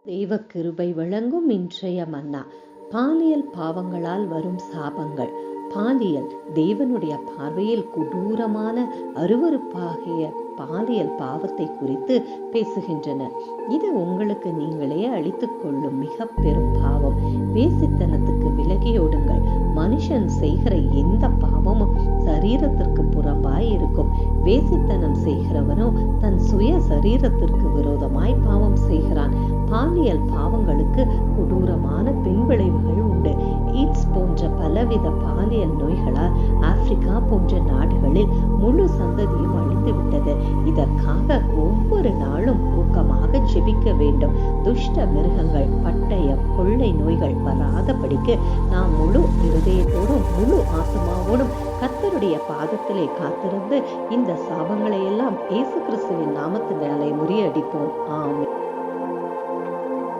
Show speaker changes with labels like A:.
A: தெய்வ கிருபை வழங்கும் இன்றைய மன்னா. பாலியல் பாவங்களால் வரும் சாபங்கள். பாலியல் தேவனுடைய பார்வையில் கொடூரமான அருவருப்பாகிய பாலியல் பாவத்தை குறித்து பேசுகின்றன. இது உங்களுக்கு நீங்களே அழித்துக் கொள்ளும் மிக பெரும் பாவம். வேசித்தனத்துக்கு விலகியோடுங்கள். மனுஷன் செய்கிற எந்த பாவமும் சரீரத்திற்கு புறம்பாய் இருக்கும். வேசித்தனம் செய்கிறவனோ தன் சுய சரீரத்திற்கு விரோதமாய் பாவம் செய்கிறான். பாலியல் பாவங்களுக்கு கொடூரமான பின்விளைவுகள் உண்டு. எய்ட்ஸ் போன்ற பலவித பாலியல் நோய்களால் ஆப்பிரிக்கா போன்ற நாடுகளில் முழு சந்ததியும் அழித்து விட்டது. இதற்காக ஒவ்வொரு நாளும் ஊக்கமாக ஜெபிக்க வேண்டும். துஷ்ட மிருகங்கள், பட்டயம், கொள்ளை நோய்கள் வராதபடிக்கு நாம் முழு இருதயத்தோடும் முழு ஆத்மாவோடும் கர்த்தருடைய பாதத்திலே காத்திருந்து இந்த சாபங்களை எல்லாம் இயேசு கிறிஸ்துவின் நாமத்தினாலே முறியடிப்போம். ஆமென்.